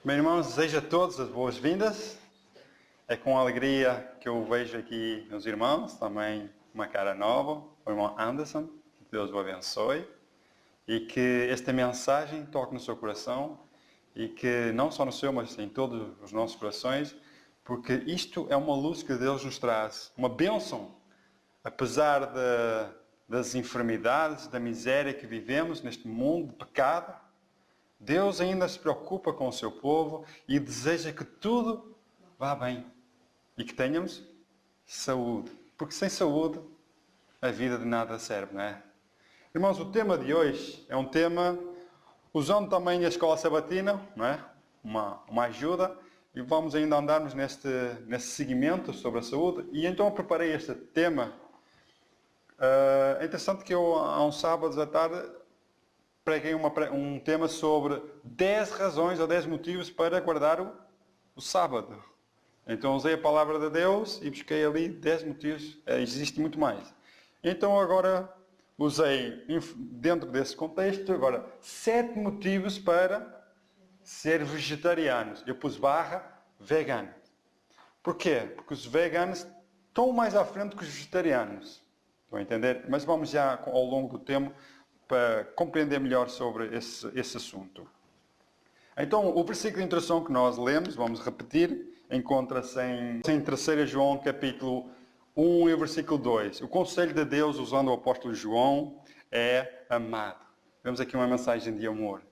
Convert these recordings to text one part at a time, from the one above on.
Meus irmãos, desejo a todos as boas-vindas. É com alegria que eu vejo aqui meus irmãos, também uma cara nova, o irmão Anderson, que Deus o abençoe e que esta mensagem toque no seu coração e que não só no seu, mas em todos os nossos corações, porque isto é uma luz que Deus nos traz, uma bênção, apesar das enfermidades, da miséria que vivemos neste mundo de pecado. Deus ainda se preocupa com o seu povo e deseja que tudo vá bem e que tenhamos saúde. Porque sem saúde a vida de nada serve, não é? Irmãos, o tema de hoje é um tema usando também a escola sabatina, não é? Uma ajuda, e vamos ainda andarmos nesse seguimento sobre a saúde. E então eu preparei este tema. É interessante que eu, há uns sábados à tarde, preguei um tema sobre 10 razões ou 10 motivos para guardar o sábado. Então usei a palavra de Deus e busquei ali 10 motivos. Existe muito mais. Então agora usei, dentro desse contexto, agora 7 motivos para ser vegetarianos. Eu pus barra vegano. Porquê? Porque os veganos estão mais à frente que os vegetarianos. Estão a entender? Mas vamos já ao longo do tempo para compreender melhor sobre esse assunto. Então, o versículo de introdução que nós lemos, vamos repetir, encontra-se em 3 João, capítulo 1 e o versículo 2. O conselho de Deus, usando o apóstolo João, é amado. Vemos aqui uma mensagem de amor.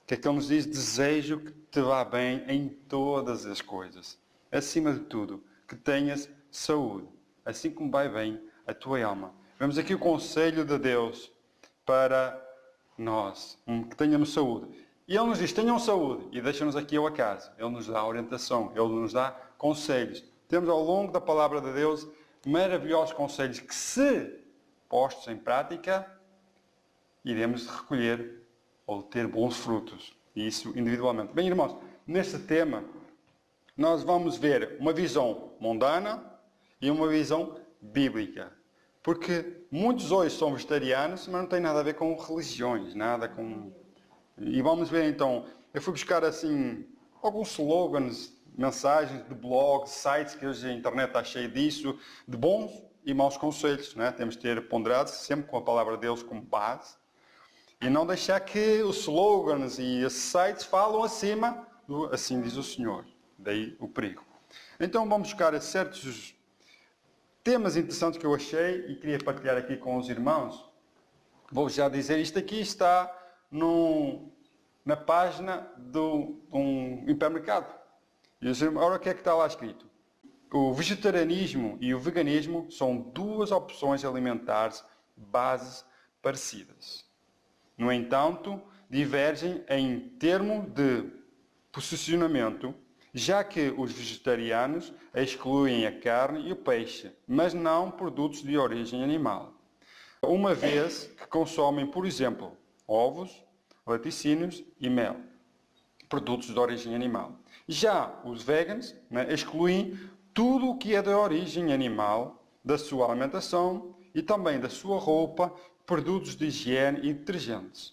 Que é que ele nos diz? Desejo que te vá bem em todas as coisas. Acima de tudo, que tenhas saúde, assim como vai bem a tua alma. Vemos aqui o conselho de Deus para nós, que tenhamos saúde. E Ele nos diz, tenham saúde, e deixa-nos aqui ao acaso. Ele nos dá orientação, Ele nos dá conselhos. Temos ao longo da palavra de Deus maravilhosos conselhos que, se postos em prática, iremos recolher ou ter bons frutos. E isso individualmente. Bem, irmãos, neste tema, nós vamos ver uma visão mundana e uma visão bíblica. Porque muitos hoje são vegetarianos, mas não tem nada a ver com religiões, nada com... E vamos ver então, eu fui buscar assim, alguns slogans, mensagens de blogs, sites, que hoje a internet está cheia disso, de bons e maus conselhos, não é? Temos de ter ponderado sempre com a palavra de Deus como base, e não deixar que os slogans e os sites falam acima do assim diz o Senhor. Daí o perigo. Então vamos buscar certos temas interessantes que eu achei e queria partilhar aqui com os irmãos. Vou já dizer, isto aqui está na página de um hipermercado. E ora, o que é que está lá escrito? O vegetarianismo e o veganismo são duas opções alimentares bases parecidas. No entanto, divergem em termos de posicionamento, já que os vegetarianos excluem a carne e o peixe, mas não produtos de origem animal. Uma vez que consomem, por exemplo, ovos, laticínios e mel, produtos de origem animal. Já os veganos excluem tudo o que é de origem animal da sua alimentação e também da sua roupa, produtos de higiene e detergentes.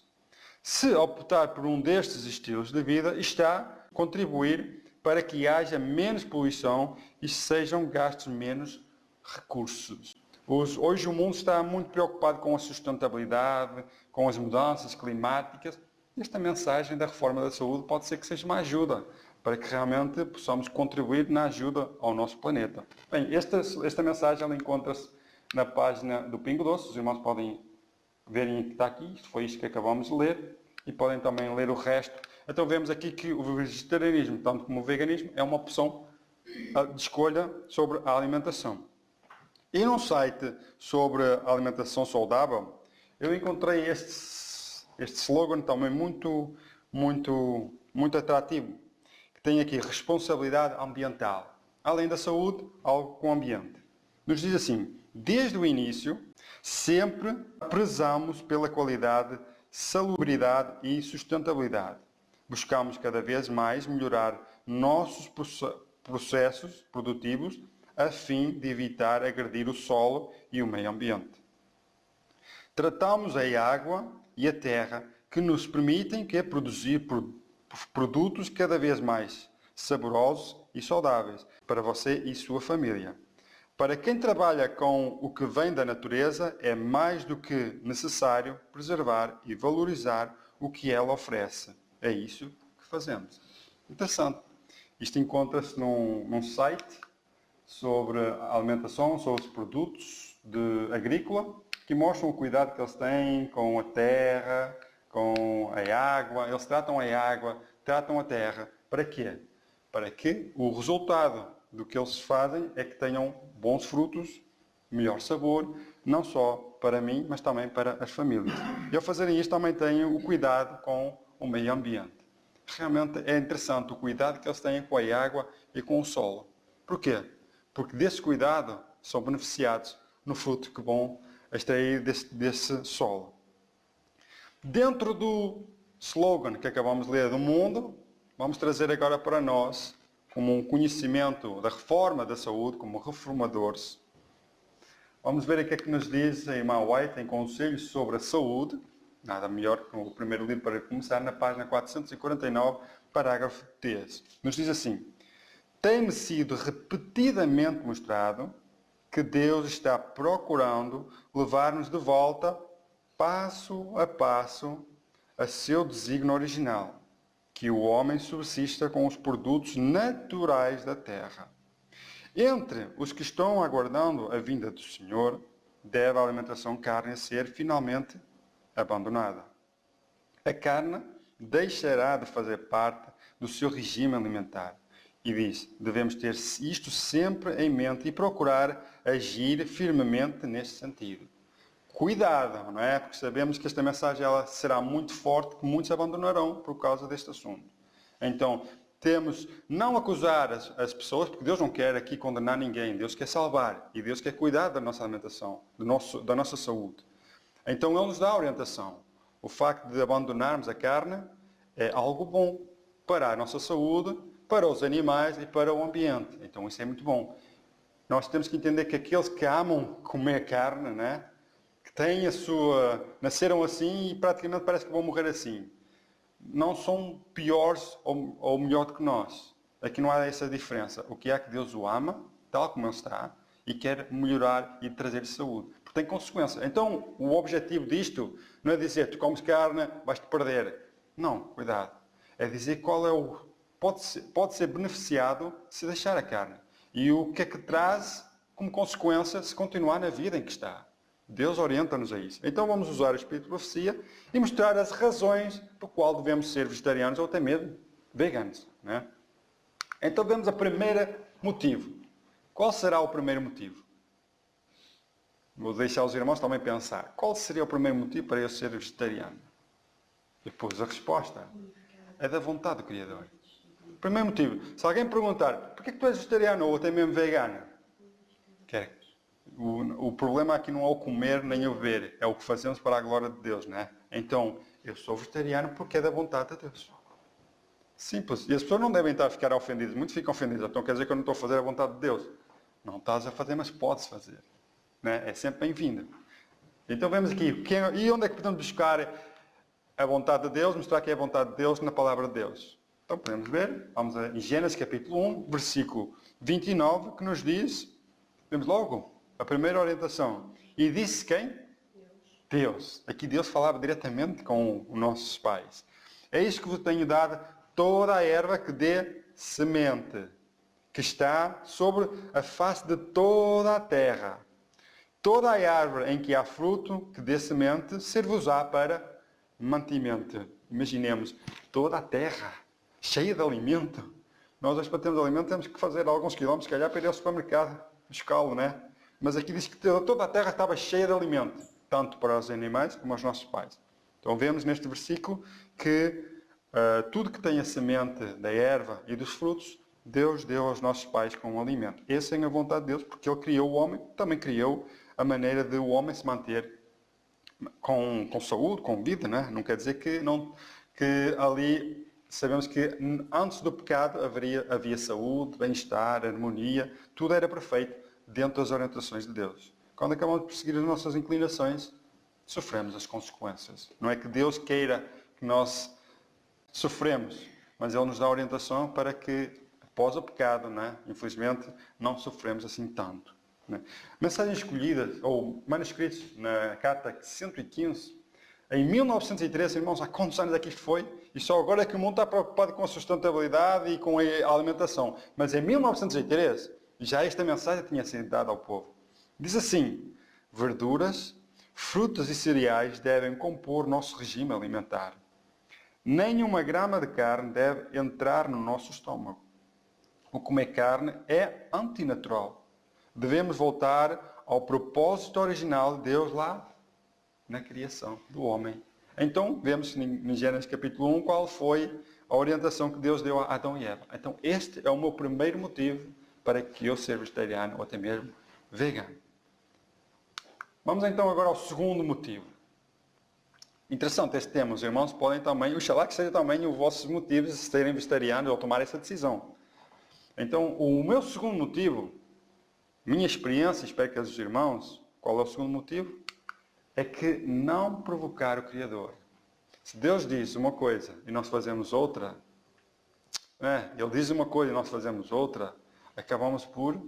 Se optar por um destes estilos de vida, está a contribuir para que haja menos poluição e sejam gastos menos recursos. Hoje o mundo está muito preocupado com a sustentabilidade, com as mudanças climáticas. Esta mensagem da reforma da saúde pode ser que seja uma ajuda para que realmente possamos contribuir na ajuda ao nosso planeta. Bem, esta mensagem ela encontra-se na página do Pingo Doce. Os irmãos podem verem que está aqui, isto foi isto que acabamos de ler, e podem também ler o resto. Então vemos aqui que o vegetarianismo, tanto como o veganismo, é uma opção de escolha sobre a alimentação. E num site sobre a alimentação saudável, eu encontrei este slogan também muito atrativo, que tem aqui responsabilidade ambiental. Além da saúde, algo com o ambiente. Nos diz assim, desde o início, sempre prezamos pela qualidade, salubridade e sustentabilidade. Buscamos cada vez mais melhorar nossos processos produtivos a fim de evitar agredir o solo e o meio ambiente. Tratamos a água e a terra que nos permitem produzir produtos cada vez mais saborosos e saudáveis para você e sua família. Para quem trabalha com o que vem da natureza, é mais do que necessário preservar e valorizar o que ela oferece. É isso que fazemos. Interessante. Isto encontra-se num site sobre a alimentação, sobre os produtos agrícola, que mostram o cuidado que eles têm com a terra, com a água. Eles tratam a água, tratam a terra. Para quê? Para que o resultado do que eles fazem é que tenham bons frutos, melhor sabor, não só para mim, mas também para as famílias. E ao fazerem isto também têm o cuidado com o meio ambiente. Realmente é interessante o cuidado que eles têm com a água e com o solo. Porquê? Porque desse cuidado são beneficiados no fruto que vão extrair desse solo. Dentro do slogan que acabamos de ler do mundo, vamos trazer agora para nós, como um conhecimento da reforma da saúde, como reformadores. Vamos ver o que é que nos diz a irmã White em Conselhos sobre a Saúde. Nada melhor que o primeiro livro para começar, na página 449, parágrafo 3. Nos diz assim: tem-me sido repetidamente mostrado que Deus está procurando levar-nos de volta, passo a passo, a seu desígnio original, que o homem subsista com os produtos naturais da terra. Entre os que estão aguardando a vinda do Senhor, deve a alimentação carne ser finalmente abandonada. A carne deixará de fazer parte do seu regime alimentar. E diz, devemos ter isto sempre em mente e procurar agir firmemente neste sentido. Cuidado, não é? Porque sabemos que esta mensagem ela será muito forte, que muitos abandonarão por causa deste assunto. Então, temos não acusar as pessoas, porque Deus não quer aqui condenar ninguém. Deus quer salvar e Deus quer cuidar da nossa alimentação, da nossa saúde. Então, Ele nos dá a orientação. O facto de abandonarmos a carne é algo bom para a nossa saúde, para os animais e para o ambiente. Então, isso é muito bom. Nós temos que entender que aqueles que amam comer carne, né, que têm nasceram assim e praticamente parece que vão morrer assim, não são piores ou melhor do que nós. Aqui não há essa diferença. O que é que Deus o ama, tal como ele está, e quer melhorar e trazer saúde. Porque tem consequência. Então, o objetivo disto não é dizer, tu comes carne, vais-te perder. Não, cuidado. É dizer qual é o... Pode ser beneficiado se deixar a carne. E o que é que traz como consequência se continuar na vida em que está. Deus orienta-nos a isso. Então vamos usar o Espírito de Profecia e mostrar as razões por qual devemos ser vegetarianos ou até mesmo veganos. Né? Então vemos o primeiro motivo. Qual será o primeiro motivo? Vou deixar os irmãos também pensar. Qual seria o primeiro motivo para eu ser vegetariano? Depois a resposta é da vontade do Criador. Primeiro motivo. Se alguém perguntar, porquê que tu és vegetariano ou até mesmo vegano? O problema aqui não é o comer nem o beber, é o que fazemos para a glória de Deus, né? Então, eu sou vegetariano porque é da vontade de Deus. Simples. E as pessoas não devem estar a ficar ofendidas. Muitos ficam ofendidos. Então quer dizer que eu não estou a fazer a vontade de Deus. Não estás a fazer, mas podes fazer. Né? É sempre bem-vindo. Então vemos aqui. E onde é que podemos buscar a vontade de Deus? Mostrar que é a vontade de Deus na palavra de Deus. Então podemos ver. Vamos em Gênesis capítulo 1, versículo 29, que nos diz, vemos logo, a primeira orientação. E disse quem? Deus. Aqui Deus falava diretamente com os nossos pais. É isto que vos tenho dado toda a erva que dê semente, que está sobre a face de toda a terra. Toda a árvore em que há fruto que dê semente, ser-vos-á para mantimento. Imaginemos, toda a terra cheia de alimento. Nós hoje para termos alimento temos que fazer alguns quilómetros, se calhar, para ir ao supermercado buscá-lo, né? Mas aqui diz que toda a terra estava cheia de alimento, tanto para os animais como aos nossos pais. Então vemos neste versículo que tudo que tem a semente da erva e dos frutos, Deus deu aos nossos pais como alimento. Essa é a vontade de Deus, porque Ele criou o homem, também criou a maneira de o homem se manter com saúde, com vida, né? Não quer dizer que ali sabemos que antes do pecado havia saúde, bem-estar, harmonia, tudo era perfeito dentro das orientações de Deus. Quando acabamos de perseguir as nossas inclinações, sofremos as consequências. Não é que Deus queira que nós sofremos, mas ele nos dá orientação para que, após o pecado, né, infelizmente, não sofremos assim tanto. Né? Mensagens escolhidas, ou manuscritos na carta 115, em 1913, irmãos, há quantos anos é que isto foi? E só agora é que o mundo está preocupado com a sustentabilidade e com a alimentação. Mas em 1913, já esta mensagem tinha sido dada ao povo. Diz assim: verduras, frutas e cereais devem compor nosso regime alimentar. Nem uma grama de carne deve entrar no nosso estômago. O comer carne é antinatural. Devemos voltar ao propósito original de Deus lá na criação do homem. Então, vemos em Gênesis capítulo 1 qual foi a orientação que Deus deu a Adão e Eva. Então, este é o meu primeiro motivo para que eu seja vegetariano ou até mesmo vegano. Vamos então agora ao segundo motivo. Interessante este tema, os irmãos podem também, oxalá que seja também os vossos motivos de serem vegetarianos ou tomar essa decisão. Então, o meu segundo motivo, minha experiência, espero que os irmãos, qual é o segundo motivo? É que não provocar o Criador. Se Deus diz uma coisa e nós fazemos outra, Ele diz uma coisa e nós fazemos outra, acabamos por...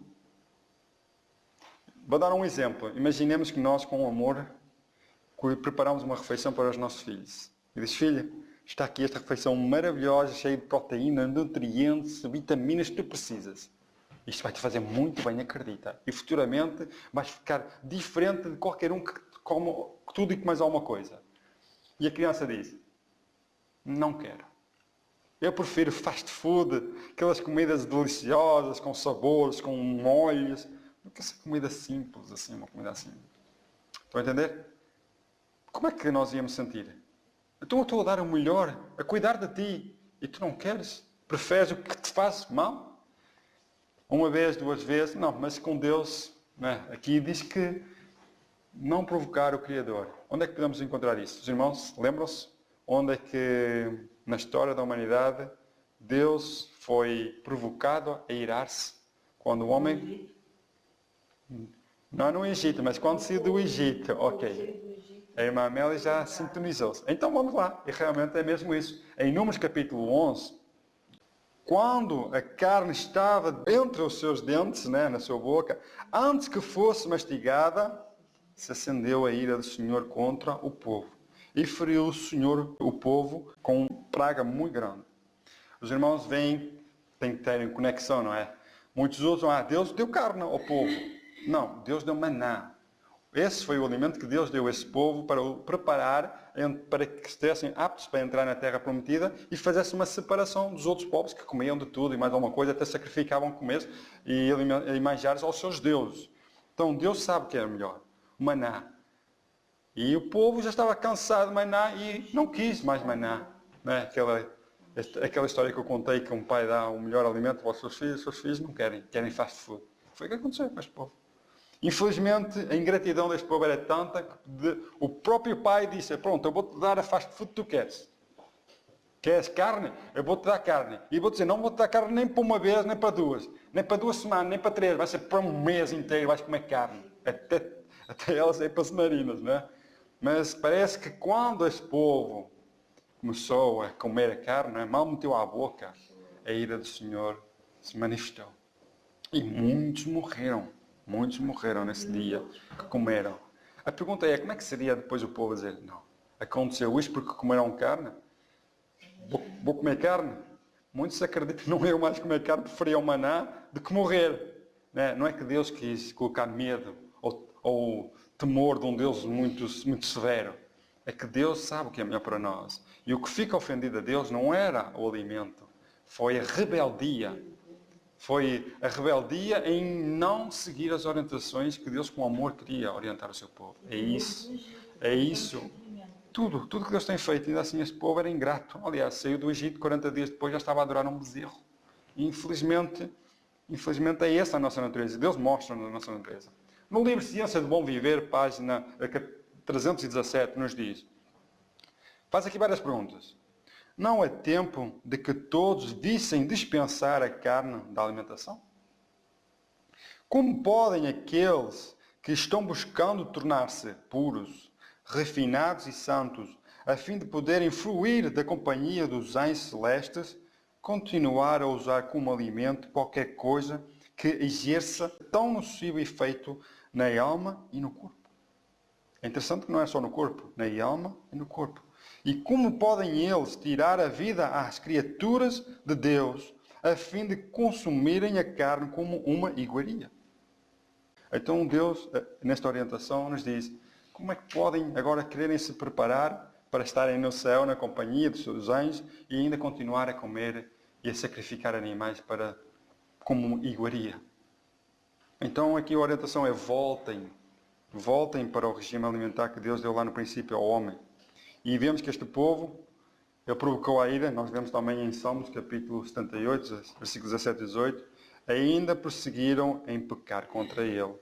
Vou dar um exemplo. Imaginemos que nós, com amor, preparamos uma refeição para os nossos filhos. E diz: filho, está aqui esta refeição maravilhosa, cheia de proteína, nutrientes, vitaminas que tu precisas. Isto vai te fazer muito bem, acredita. E futuramente vais ficar diferente de qualquer um que come tudo e que mais alguma coisa. E a criança diz: não quero. Eu prefiro fast food, aquelas comidas deliciosas, com sabores, com molhos, do que essa comida simples, assim, uma comida assim. Estão a entender? Como é que nós íamos sentir? Então eu estou a dar o melhor, a cuidar de ti, e tu não queres? Preferes o que te faz mal? Uma vez, duas vezes, não, mas com Deus, aqui diz que não provocar o Criador. Onde é que podemos encontrar isso? Os irmãos, lembram-se? Onde é que, na história da humanidade, Deus foi provocado a irar-se? Quando o homem... Não no Egito, mas quando saiu do Egito. Ok. A irmã Amélia já sintonizou-se. Então vamos lá. E realmente é mesmo isso. Em Números capítulo 11, quando a carne estava entre os seus dentes, na sua boca, antes que fosse mastigada, se acendeu a ira do Senhor contra o povo. E feriu o Senhor o povo com praga muito grande. Os irmãos veem, têm que terem conexão, não é? Muitos usam, Deus deu carne ao povo. Não, Deus deu maná. Esse foi o alimento que Deus deu a esse povo para o preparar, para que estivessem aptos para entrar na terra prometida e fizesse uma separação dos outros povos que comiam de tudo e mais alguma coisa, até sacrificavam comer e manjares aos seus deuses. Então Deus sabe o que é melhor. O maná. E o povo já estava cansado de maná e não quis mais maná. Aquela história que eu contei, que um pai dá o melhor alimento para os seus filhos não querem fast food. Foi o que aconteceu com este povo. Infelizmente, a ingratidão deste povo era tanta que o próprio pai disse: pronto, eu vou-te dar a fast food que tu queres. Queres carne? Eu vou-te dar carne. E vou dizer: não vou-te dar carne nem para uma vez, nem para duas. Nem para 2 semanas, nem para 3. Vai ser para um mês inteiro, vais comer carne. Até elas saírem para as narinas, não é? Mas parece que quando este povo começou a comer a carne, mal meteu à boca, a ira do Senhor se manifestou. E muitos morreram nesse dia que comeram. A pergunta é: como é que seria depois o povo dizer: não, aconteceu isto porque comeram carne? Vou comer carne? Muitos acreditam que não iam mais comer carne, preferiam maná do que morrer. Não é que Deus quis colocar medo ou temor de um Deus muito, muito severo. É que Deus sabe o que é melhor para nós. E o que fica ofendido a Deus não era o alimento, foi a rebeldia. Foi a rebeldia em não seguir as orientações que Deus com amor queria orientar o seu povo. É isso. Tudo que Deus tem feito, ainda assim este povo era ingrato. Aliás, saiu do Egito, 40 dias depois já estava a adorar um bezerro. E infelizmente é essa a nossa natureza. Deus mostra-nos a nossa natureza. No livro Ciência do Bom Viver, página 317, nos diz: faz aqui várias perguntas. Não é tempo de que todos vissem dispensar a carne da alimentação? Como podem aqueles que estão buscando tornar-se puros, refinados e santos, a fim de poderem fruir da companhia dos anjos celestes, continuar a usar como alimento qualquer coisa que exerça tão nocivo efeito na alma e no corpo. É interessante que não é só no corpo, na alma e no corpo. E como podem eles tirar a vida às criaturas de Deus, a fim de consumirem a carne como uma iguaria? Então Deus, nesta orientação, nos diz como é que podem agora quererem se preparar para estarem no céu, na companhia dos seus anjos, e ainda continuar a comer e a sacrificar animais como iguaria. Então aqui a orientação é voltem para o regime alimentar que Deus deu lá no princípio ao homem. E vemos que este povo, ele provocou a ira, nós vemos também em Salmos, capítulo 78, versículos 17 e 18, ainda prosseguiram em pecar contra ele,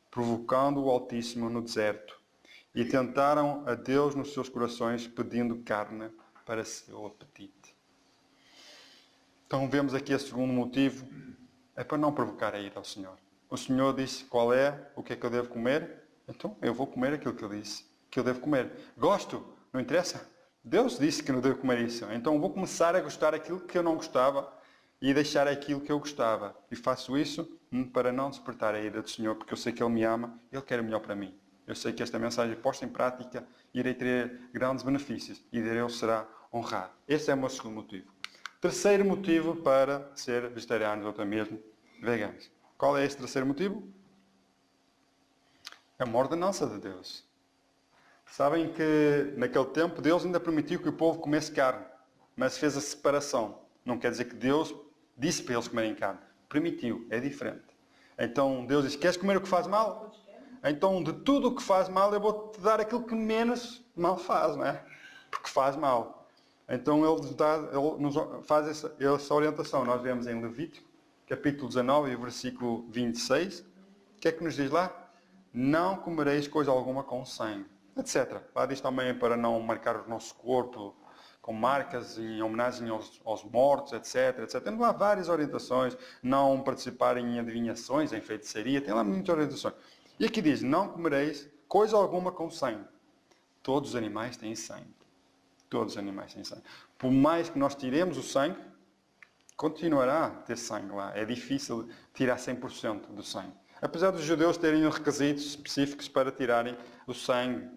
provocando o Altíssimo no deserto, e tentaram a Deus nos seus corações, pedindo carne para seu apetite. Então vemos aqui o segundo motivo, é para não provocar a ira ao Senhor. O Senhor disse qual é, o que é que eu devo comer, então eu vou comer aquilo que Ele disse que eu devo comer. Gosto? Não interessa? Deus disse que não devo comer isso. Então vou começar a gostar daquilo que eu não gostava e deixar aquilo que eu gostava. E faço isso para não despertar a ira do Senhor, porque eu sei que Ele me ama, Ele quer o melhor para mim. Eu sei que esta mensagem posta em prática irei ter grandes benefícios e Deus será honrado. Esse é o meu segundo motivo. Terceiro motivo para ser vegetarianos ou até mesmo veganos. Qual é esse terceiro motivo? É uma ordenança de Deus. Sabem que naquele tempo Deus ainda permitiu que o povo comesse carne, mas fez a separação. Não quer dizer que Deus disse para eles comerem carne. Permitiu, é diferente. Então Deus diz, queres comer o que faz mal? Então de tudo o que faz mal eu vou-te dar aquilo que menos mal faz, não é? Porque faz mal. Então Ele nos faz essa orientação. Nós vemos em Levítico, capítulo 19, versículo 26. O que é que nos diz lá? Não comereis coisa alguma com sangue, etc. Lá diz também para não marcar o nosso corpo com marcas em homenagem aos mortos, etc, etc. Tem lá várias orientações. Não participar em adivinhações, em feitiçaria. Tem lá muitas orientações. E aqui diz, não comereis coisa alguma com sangue. Todos os animais têm sangue. Todos os animais têm sangue. Por mais que nós tiremos o sangue, continuará a ter sangue lá. É difícil tirar 100% do sangue. Apesar dos judeus terem requisitos específicos para tirarem o sangue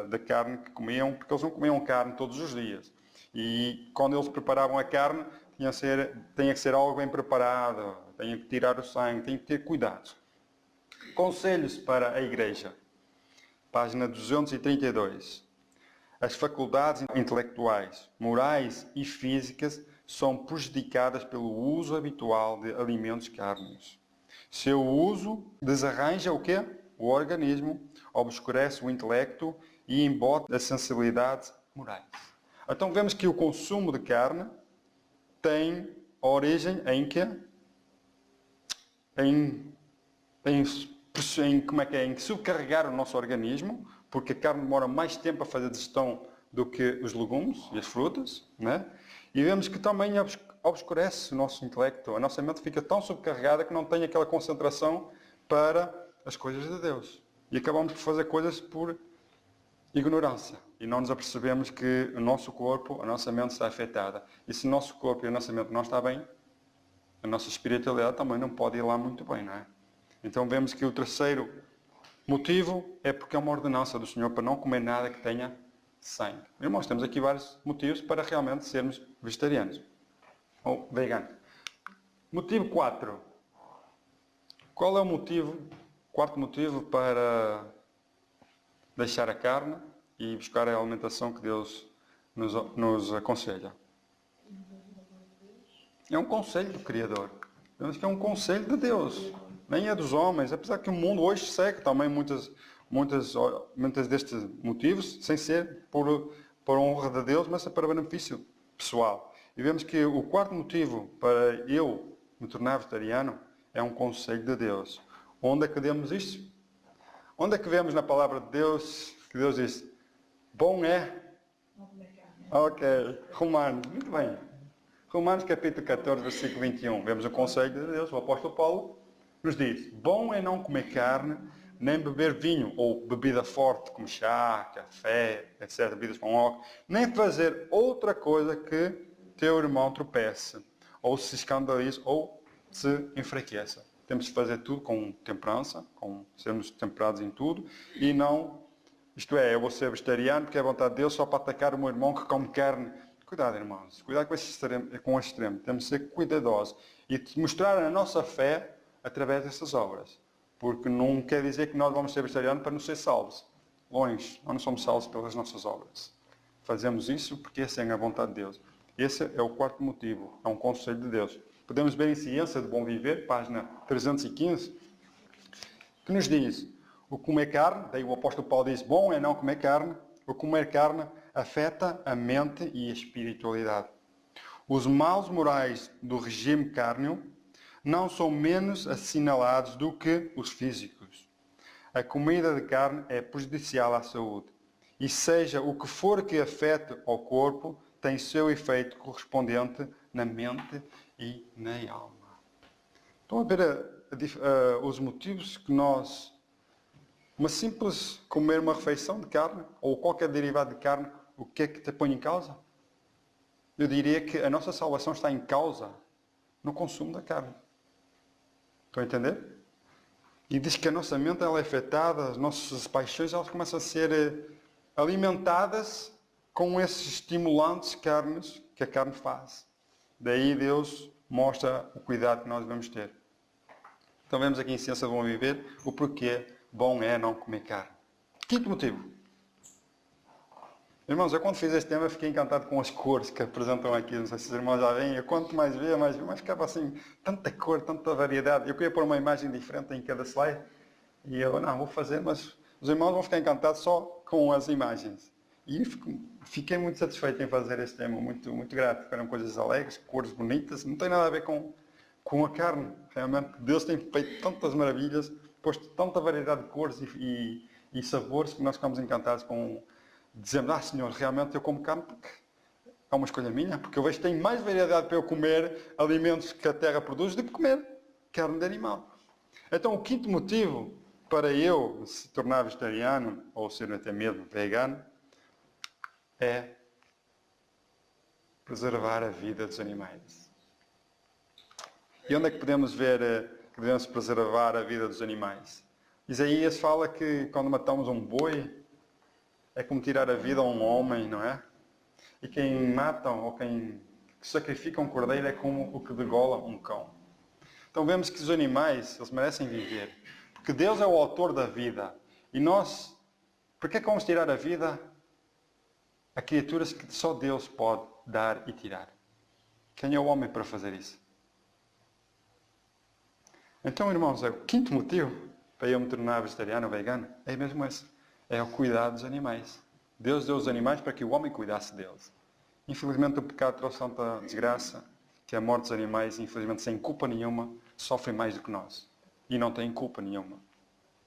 da carne que comiam, porque eles não comiam carne todos os dias. E quando eles preparavam a carne, tinha que ser algo bem preparado, tinha que tirar o sangue, tinha que ter cuidados. Conselhos para a igreja. Página 232. As faculdades intelectuais, morais e físicas são prejudicadas pelo uso habitual de alimentos cárneos. Seu uso desarranja o quê? O organismo, obscurece o intelecto e embota as sensibilidades morais. Então vemos que o consumo de carne tem origem em quê? Em subcarregar o nosso organismo, porque a carne demora mais tempo a fazer digestão do que os legumes e as frutas, né? E vemos que também obscurece o nosso intelecto. A nossa mente fica tão subcarregada que não tem aquela concentração para as coisas de Deus. E acabamos por fazer coisas por ignorância. E não nos apercebemos que o nosso corpo, a nossa mente está afetada. E se o nosso corpo e a nossa mente não está bem, a nossa espiritualidade também não pode ir lá muito bem, não é? Então vemos que o terceiro motivo é porque é uma ordenança do Senhor para não comer nada que tenha sangue. Irmãos, temos aqui vários motivos para realmente sermos vegetarianos ou veganos. Motivo 4. Qual é o quarto motivo para deixar a carne e buscar a alimentação que Deus nos aconselha? É um conselho do Criador. Vemos que é um conselho de Deus. Nem é dos homens, apesar que o mundo hoje segue também muitas destes motivos, sem ser por honra de Deus, mas é para benefício pessoal. E vemos que o quarto motivo para eu me tornar vegetariano é um conselho de Deus. Onde é que vemos isto? Onde é que vemos na palavra de Deus que Deus diz, bom é? Ok, Romanos, muito bem. Romanos capítulo 14, versículo 21. Vemos o conselho de Deus, o apóstolo Paulo nos diz, bom é não comer carne, nem beber vinho ou bebida forte, como chá, café, etc., bebidas com álcool, nem fazer outra coisa que teu irmão tropece, ou se escandalize, ou se enfraqueça. Temos de fazer tudo com temperança, com sermos temperados em tudo, e não, isto é, eu vou ser vegetariano porque é a vontade de Deus só para atacar o meu irmão que come carne. Cuidado, irmãos, cuidado com esse extremo. Temos de ser cuidadosos e mostrar a nossa fé através dessas obras. Porque não quer dizer que nós vamos ser vegetarianos para não ser salvos. Longe, nós não somos salvos pelas nossas obras. Fazemos isso porque essa é a vontade de Deus. Esse é o quarto motivo, é um conselho de Deus. Podemos ver em Ciência de Bom Viver, página 315, que nos diz: o comer carne, daí o apóstolo Paulo diz, bom é não comer carne, o comer carne afeta a mente e a espiritualidade. Os maus morais do regime cárneo não são menos assinalados do que os físicos. A comida de carne é prejudicial à saúde. E seja o que for que afete ao corpo, tem seu efeito correspondente na mente e na alma. Estão a ver os motivos que nós, uma simples comer uma refeição de carne, ou qualquer derivado de carne, o que é que te põe em causa? Eu diria que a nossa salvação está em causa no consumo da carne. Estão a entender? E diz que a nossa mente ela é afetada, as nossas paixões elas começam a ser alimentadas com esses estimulantes carnes que a carne faz. Daí Deus mostra o cuidado que nós devemos ter. Então vemos aqui em Ciência de Bom Viver o porquê bom é não comer carne. Quinto motivo. Irmãos, eu quando fiz este tema fiquei encantado com as cores que apresentam aqui. Não sei se os irmãos já veem. Eu quanto mais via, mais ficava assim, tanta cor, tanta variedade. Eu queria pôr uma imagem diferente em cada slide. E eu, não, vou fazer, mas os irmãos vão ficar encantados só com as imagens. E fiquei muito satisfeito em fazer este tema, muito, muito grato. Eram coisas alegres, cores bonitas, não tem nada a ver com a carne. Realmente, Deus tem feito tantas maravilhas, posto tanta variedade de cores e sabores que nós ficamos encantados com... Dizemos, Senhor, realmente eu como carne porque é uma escolha minha, porque eu vejo que tem mais variedade para eu comer alimentos que a terra produz do que comer carne de animal. Então, o quinto motivo para eu se tornar vegetariano, ou ser até mesmo vegano, é preservar a vida dos animais. E onde é que podemos ver que devemos preservar a vida dos animais? Isaías fala que quando matamos um boi, é como tirar a vida a um homem, não é? E quem mata ou quem sacrifica um cordeiro é como o que degola um cão. Então vemos que os animais, eles merecem viver. Porque Deus é o autor da vida. E nós, por que é que vamos tirar a vida a criaturas que só Deus pode dar e tirar? Quem é o homem para fazer isso? Então, irmãos, é o quinto motivo para eu me tornar vegetariano ou vegano. É mesmo esse. É o cuidar dos animais. Deus deu os animais para que o homem cuidasse deles. Infelizmente o pecado trouxe tanta desgraça que a morte dos animais, infelizmente sem culpa nenhuma, sofrem mais do que nós. E não têm culpa nenhuma.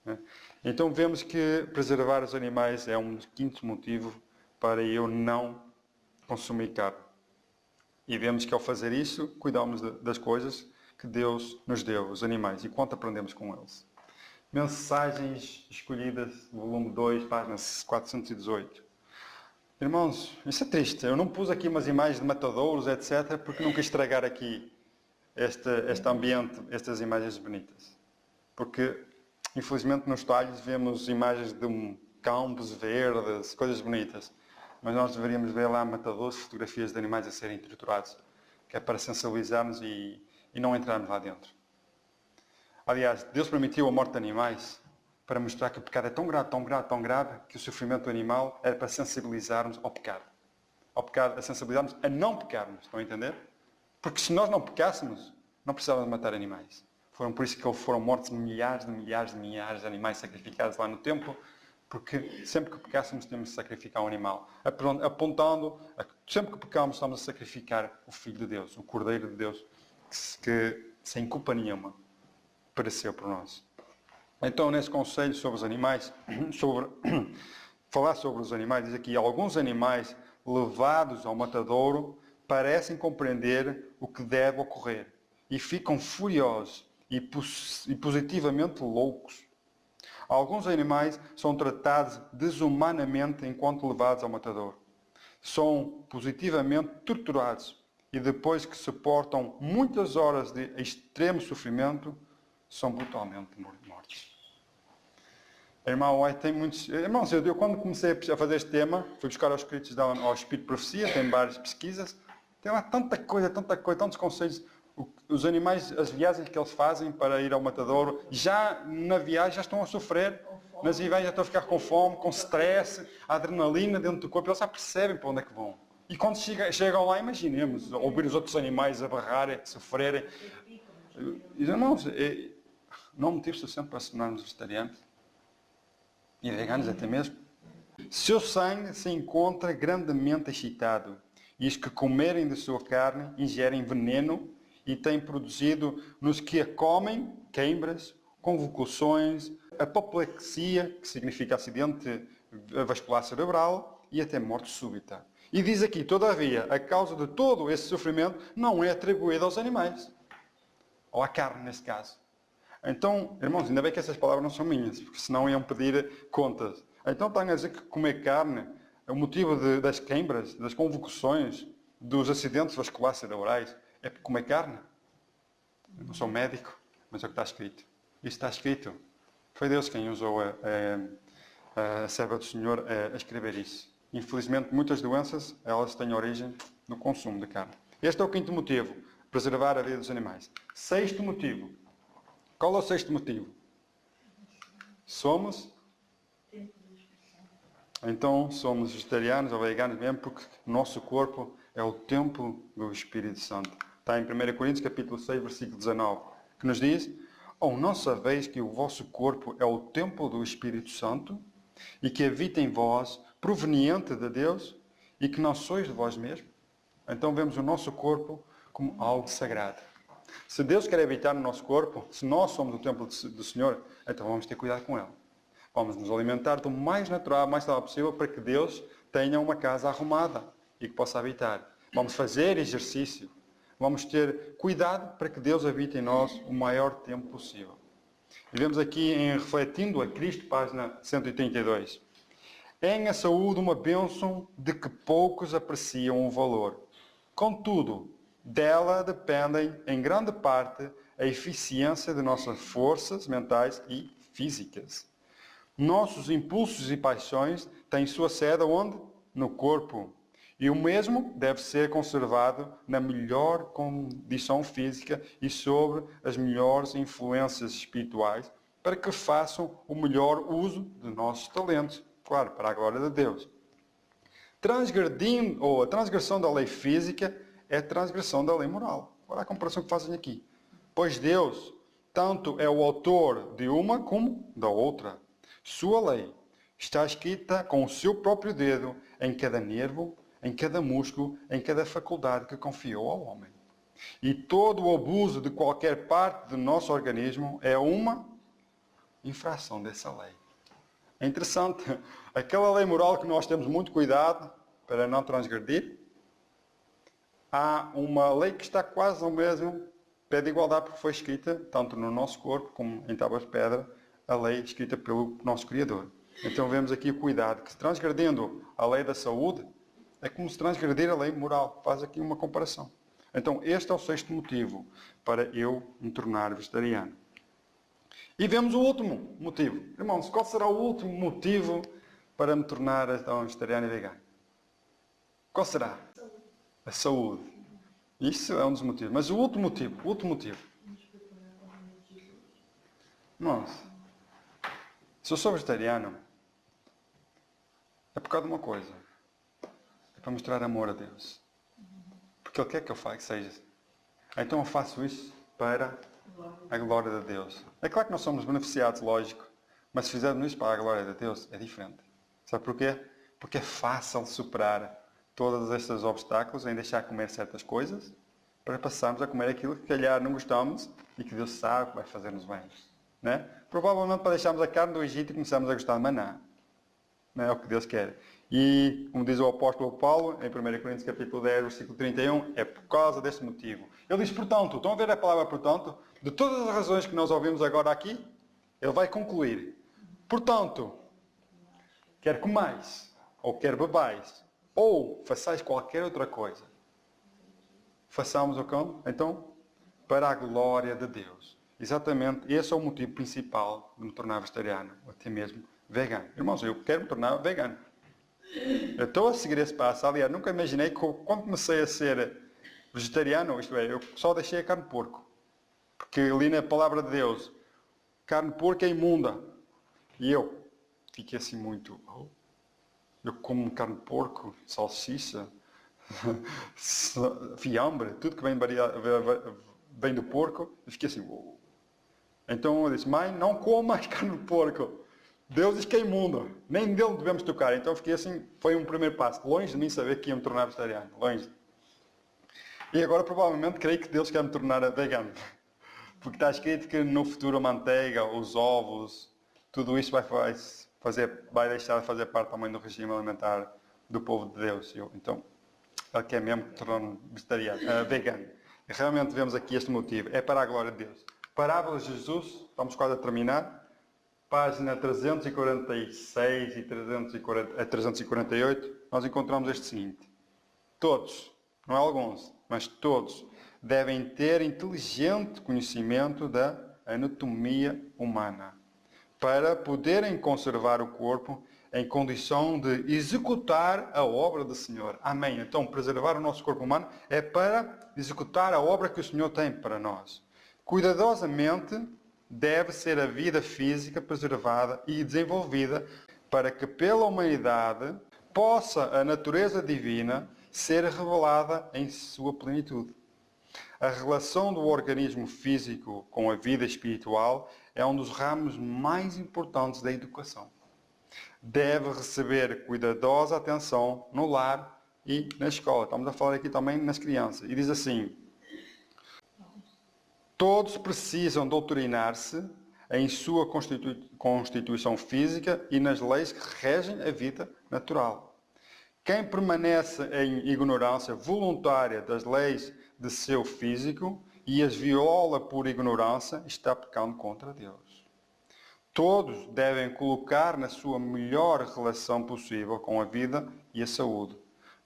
Né? Então vemos que preservar os animais é um quinto motivo para eu não consumir carne. E vemos que ao fazer isso, cuidamos das coisas que Deus nos deu, os animais, e quanto aprendemos com eles. Mensagens escolhidas, volume 2, página 418. Irmãos, isso é triste. Eu não pus aqui umas imagens de matadouros, etc., porque não quis estragar aqui este ambiente, estas imagens bonitas. Porque, infelizmente, nos talhos vemos imagens de campos verdes, coisas bonitas. Mas nós deveríamos ver lá matadouros, fotografias de animais a serem torturados, que é para sensibilizarmos e não entrarmos lá dentro. Aliás, Deus permitiu a morte de animais para mostrar que o pecado é tão grave, tão grave, tão grave, que o sofrimento do animal era para sensibilizarmos ao pecado. Ao pecado, a sensibilizarmos a não pecarmos. Estão a entender? Porque se nós não pecássemos, não precisávamos matar animais. Foram por isso que foram mortos milhares de animais sacrificados lá no templo, porque sempre que pecássemos temos de sacrificar um animal. Apontando, sempre que pecamos estamos a sacrificar o Filho de Deus, o Cordeiro de Deus, que sem culpa nenhuma pereceu por nós. Então, nesse conselho sobre os animais, falar sobre os animais, diz aqui, alguns animais levados ao matadouro parecem compreender o que deve ocorrer e ficam furiosos e positivamente loucos. Alguns animais são tratados desumanamente enquanto levados ao matadouro. São positivamente torturados e depois que suportam muitas horas de extremo sofrimento, são brutalmente mortos. Irmão White tem muitos... Irmãos, eu quando comecei a fazer este tema, fui buscar os escritos ao Espírito de Profecia, tem várias pesquisas, tem lá tanta coisa, tantos conceitos. Os animais, as viagens que eles fazem para ir ao matadouro, já na viagem já estão a sofrer, nas viagens já estão a ficar com fome, com stress, adrenalina dentro do corpo, eles já percebem para onde é que vão. E quando chegam lá, imaginemos, ouvir os outros animais a berrarem, a sofrerem. Irmãos, não é motivo suficiente para se tornarmos vegetarianos. E veganos até mesmo. Seu sangue se encontra grandemente excitado, e os que comerem de sua carne ingerem veneno e têm produzido nos que a comem queimbras, convulsões, apoplexia, que significa acidente vascular cerebral, e até morte súbita. E diz aqui, todavia, a causa de todo esse sofrimento não é atribuída aos animais, ou à carne neste caso. Então, irmãos, ainda bem que essas palavras não são minhas, porque senão iam pedir contas. Então estão a dizer que comer carne é o motivo das queimbras, das convulsões, dos acidentes vasculares cerebrais, é por comer carne? Eu não sou médico, mas é o que está escrito. Isso está escrito. Foi Deus quem usou a serva do Senhor a escrever isso. Infelizmente, muitas doenças, elas têm origem no consumo de carne. Este é o quinto motivo, preservar a vida dos animais. Sexto motivo. Qual é o sexto motivo? Então somos vegetarianos ou veganos mesmo porque o nosso corpo é o templo do Espírito Santo. Está em 1 Coríntios capítulo 6, versículo 19, que nos diz: ou não sabeis que o vosso corpo é o templo do Espírito Santo e que habita em vós, proveniente de Deus, e que não sois de vós mesmos? Então vemos o nosso corpo como algo sagrado. Se Deus quer habitar no nosso corpo, se nós somos o templo do Senhor, então vamos ter cuidado com Ele. Vamos nos alimentar do mais natural, mais saudável possível, para que Deus tenha uma casa arrumada e que possa habitar. Vamos fazer exercício. Vamos ter cuidado para que Deus habite em nós o maior tempo possível. E vemos aqui em Refletindo a Cristo, página 182. É a saúde uma bênção de que poucos apreciam o valor. Contudo, dela dependem, em grande parte, a eficiência de nossas forças mentais e físicas. Nossos impulsos e paixões têm sua sede onde? No corpo. E o mesmo deve ser conservado na melhor condição física e sobre as melhores influências espirituais, para que façam o melhor uso de nossos talentos. Claro, para a glória de Deus. Transgredindo, ou a transgressão da lei física é a transgressão da lei moral. Olha a comparação que fazem aqui. Pois Deus, tanto é o autor de uma como da outra. Sua lei está escrita com o seu próprio dedo em cada nervo, em cada músculo, em cada faculdade que confiou ao homem. E todo o abuso de qualquer parte do nosso organismo é uma infração dessa lei. É interessante. Aquela lei moral que nós temos muito cuidado para não transgredir, há uma lei que está quase ao mesmo pé de igualdade, porque foi escrita tanto no nosso corpo como em tábuas de pedra, a lei escrita pelo nosso Criador. Então vemos aqui o cuidado, que transgredindo a lei da saúde, é como se transgredir a lei moral. Faz aqui uma comparação. Então este é o sexto motivo para eu me tornar vegetariano. E vemos o último motivo. Irmãos, qual será o último motivo para me tornar vegetariano e vegano? Qual será? A saúde. Isso é um dos motivos. Mas o último motivo. Irmãos, se eu sou vegetariano, é por causa de uma coisa. É para mostrar amor a Deus. Porque Ele quer que eu faça, que seja. Então eu faço isso para a glória de Deus. É claro que nós somos beneficiados, lógico. Mas se fizermos isso para a glória de Deus, é diferente. Sabe porquê? Porque é fácil superar todos estes obstáculos em deixar de comer certas coisas para passarmos a comer aquilo que calhar não gostamos e que Deus sabe que vai fazer-nos bem. Né? Provavelmente para deixarmos a carne do Egito e começarmos a gostar de maná. Não é o que Deus quer. E, como diz o apóstolo Paulo, em 1 Coríntios capítulo 10, versículo 31, é por causa deste motivo. Ele diz, portanto, estão a ver a palavra portanto? De todas as razões que nós ouvimos agora aqui, ele vai concluir. Portanto, quer comais, ou quer bebais, ou façais qualquer outra coisa, façamos o como? Então, para a glória de Deus. Exatamente, esse é o motivo principal de me tornar vegetariano, ou até mesmo vegano. Irmãos, eu quero me tornar vegano. Eu estou a seguir esse passo. Aliás, nunca imaginei que quando comecei a ser vegetariano, isto é, eu só deixei a carne de porco. Porque li na palavra de Deus, carne de porco é imunda. E eu fiquei assim muito... Oh, eu como carne de porco, salsicha, fiambre, tudo que vem do porco. Eu fiquei assim... Oh. Então eu disse, mãe, não coma mais carne de porco. Deus diz que é imundo. Nem dele devemos tocar. Então eu fiquei assim, foi um primeiro passo. Longe de mim saber que ia me tornar vegetariano. Longe. E agora provavelmente creio que Deus quer me tornar vegano. Porque está escrito que no futuro a manteiga, os ovos, tudo isso vai deixar de fazer parte também do regime alimentar do povo de Deus. Então, ele quer mesmo que torne vegano. E realmente vemos aqui este motivo. É para a glória de Deus. Parábolas de Jesus, estamos quase a terminar. Página 346 e 348, nós encontramos este seguinte. Todos, não é alguns, mas todos, devem ter inteligente conhecimento da anatomia humana, para poderem conservar o corpo em condição de executar a obra do Senhor. Amém. Então, preservar o nosso corpo humano é para executar a obra que o Senhor tem para nós. Cuidadosamente deve ser a vida física preservada e desenvolvida para que pela humanidade possa a natureza divina ser revelada em sua plenitude. A relação do organismo físico com a vida espiritual é um dos ramos mais importantes da educação. Deve receber cuidadosa atenção no lar e na escola. Estamos a falar aqui também nas crianças. E diz assim: todos precisam doutrinar-se em sua constituição física e nas leis que regem a vida natural. Quem permanece em ignorância voluntária das leis de seu físico e as viola por ignorância está pecando contra Deus. Todos devem colocar na sua melhor relação possível com a vida e a saúde.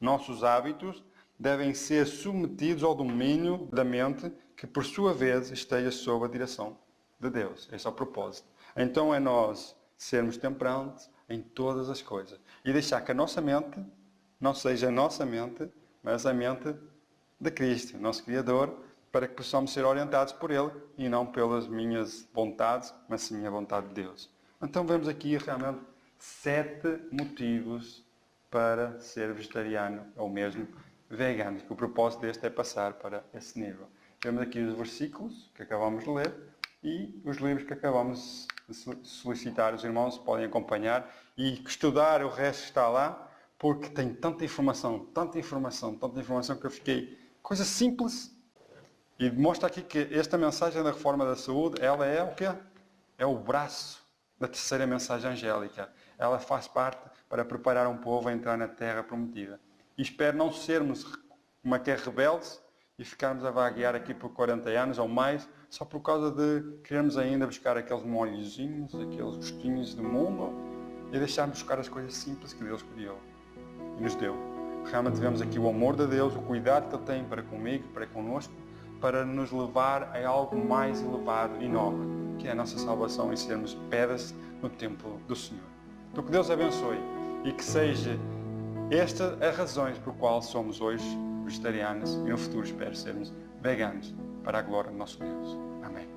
Nossos hábitos devem ser submetidos ao domínio da mente, que por sua vez esteja sob a direção de Deus. Esse é o propósito. Então é nós sermos temperantes em todas as coisas e deixar que a nossa mente não seja a nossa mente, mas a mente de Cristo, nosso Criador, para que possamos ser orientados por Ele e não pelas minhas vontades, mas sim a vontade de Deus. Então vemos aqui realmente 7 motivos para ser vegetariano ou mesmo vegano, que o propósito deste é passar para esse nível. Vemos aqui os versículos que acabamos de ler e os livros que acabamos de solicitar. Os irmãos podem acompanhar e estudar o resto que está lá, porque tem tanta informação que eu fiquei... Coisa simples. E mostra aqui que esta mensagem da reforma da saúde, ela é o quê? É o braço da terceira mensagem angélica. Ela faz parte para preparar um povo a entrar na terra prometida. E espero não sermos como é que é rebeldes e ficarmos a vaguear aqui por 40 anos ou mais, só por causa de querermos ainda buscar aqueles molhozinhos, aqueles gostinhos do mundo e deixarmos buscar as coisas simples que Deus criou e nos deu. Realmente vemos aqui o amor de Deus, o cuidado que Ele tem para comigo, para connosco, para nos levar a algo mais elevado e nobre, que é a nossa salvação e sermos pedras no templo do Senhor. Então que Deus abençoe e que seja esta as razões por qual somos hoje vegetarianos e no futuro espero sermos veganos para a glória do nosso Deus. Amém.